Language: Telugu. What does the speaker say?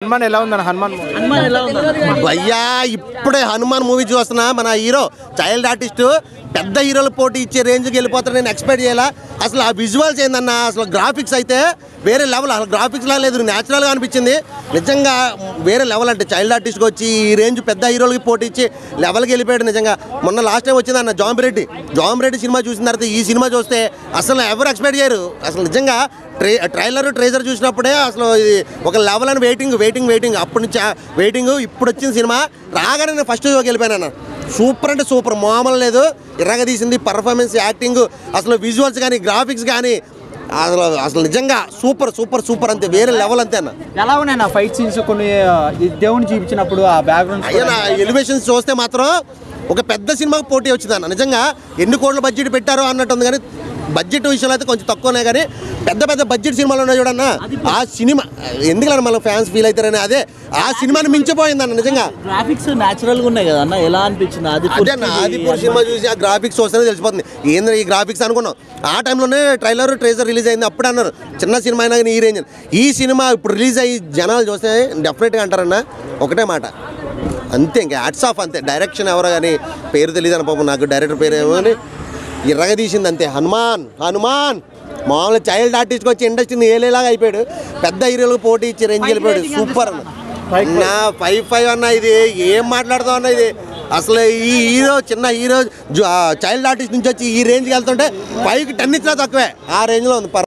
హనుమాన్ ఎలా ఉందన్న హనుమాన్ భయ్యా ఇప్పుడే హనుమాన్ మూవీ చూస్తున్నా. మన హీరో చైల్డ్ ఆర్టిస్ట్ పెద్ద హీరోలు పోటీ ఇచ్చే రేంజ్కి వెళ్ళిపోతారు. నేను ఎక్స్పెక్ట్ చేయాలా. అసలు ఆ విజువల్స్ ఏందన్నా, అసలు గ్రాఫిక్స్ అయితే వేరే లెవెల్. అసలు గ్రాఫిక్స్ లా లేదు, న్యాచురల్గా అనిపించింది. నిజంగా వేరే లెవెల్. అంటే చైల్డ్ ఆర్టిస్ట్కి వచ్చి ఈ రేంజ్ పెద్ద హీరోలకి పోటీ ఇచ్చి లెవెల్కి వెళ్ళిపోయాడు. నిజంగా మొన్న లాస్ట్ టైం వచ్చింది అన్న జాంబిరెడ్డి సినిమా చూసిన తర్వాత ఈ సినిమా చూస్తే అసలు ఎవరు ఎక్స్పెక్ట్ చేయరు. అసలు నిజంగా ట్రైలర్ చూసినప్పుడే అసలు ఇది ఒక లెవెల్ అని వెయిటింగ్ అప్పటి నుంచి వెయిటింగ్. ఇప్పుడు వచ్చిన సినిమా రాగానే నేను ఫస్ట్ షోకి వెళ్ళిపోయాను. సూపర్ అంటే సూపర్, మామూలు లేదు. ఇరగ తీసింది పర్ఫార్మెన్స్, యాక్టింగ్, అసలు విజువల్స్ కానీ గ్రాఫిక్స్ కానీ అసలు నిజంగా సూపర్ అంతే, వేరే లెవెల్ అంతే అన్న. ఎలా ఉన్నాయి నా ఫైట్ సీన్స్ కొన్ని దేవుని చూపించినప్పుడు ఆ బ్యాక్గ్రౌండ్ అయ్యా ఎలివేషన్స్ చూస్తే మాత్రం ఒక పెద్ద సినిమాకి పోటీ వచ్చిందన్న. నిజంగా ఎన్ని కోట్ల బడ్జెట్ పెట్టారో అన్నట్టు ఉంది. కానీ బడ్జెట్ విషయంలో అయితే కొంచెం తక్కువనే. కానీ పెద్ద బడ్జెట్ సినిమాలు ఉన్నాయి చూడన్న, ఆ సినిమా ఎందుకన్నా మళ్ళీ ఫ్యాన్స్ ఫీల్ అవుతారని అదే ఆ సినిమాని మించిపోయిందన్న. నిజంగా గ్రాఫిక్స్ న్యాచురల్ గా ఉన్నాయి కదా అన్న, ఎలా అనిపించింది? ఆదిపూర్ సినిమా చూసి ఆ గ్రాఫిక్స్ వస్తేనే తెలిసిపోతుంది ఏంద్ర ఈ గ్రాఫిక్స్ అనుకున్నాం. ఆ టైంలోనే ట్రైలర్ రిలీజ్ అయింది. అప్పుడే అన్నారు చిన్న సినిమా అయినా కానీ ఈ రేంజ్. ఈ సినిమా ఇప్పుడు రిలీజ్ అయ్యి జనాలు చూస్తే డెఫినెట్గా అంటారన్న ఒకటే మాట, అంతే. ఇంకా హ్యాట్స్ ఆఫ్ అంతే. డైరెక్షన్ ఎవరో కానీ పేరు తెలియదు అని పాపం, నాకు డైరెక్టర్ పేరు ఏమో అని ఇరగ తీసింది అంతే. హనుమాన్ మామూలుగా చైల్డ్ ఆర్టిస్ట్కి వచ్చి ఇండస్ట్రీని ఏలేలాగా అయిపోయాడు. పెద్ద హీరోలకు పోటీ ఇచ్చి రేంజ్ వెళ్ళిపోయాడు. సూపర్ అన్న. నా 5 అన్న, ఇది ఏం మాట్లాడుతావు అన్న. ఇది అసలు ఈ హీరో చిన్న హీరో చైల్డ్ ఆర్టిస్ట్ నుంచి వచ్చి ఈ రేంజ్కి వెళ్తుంటే 5కి 10 ఇచ్చినా తక్కువే. ఆ రేంజ్లో ఉంది.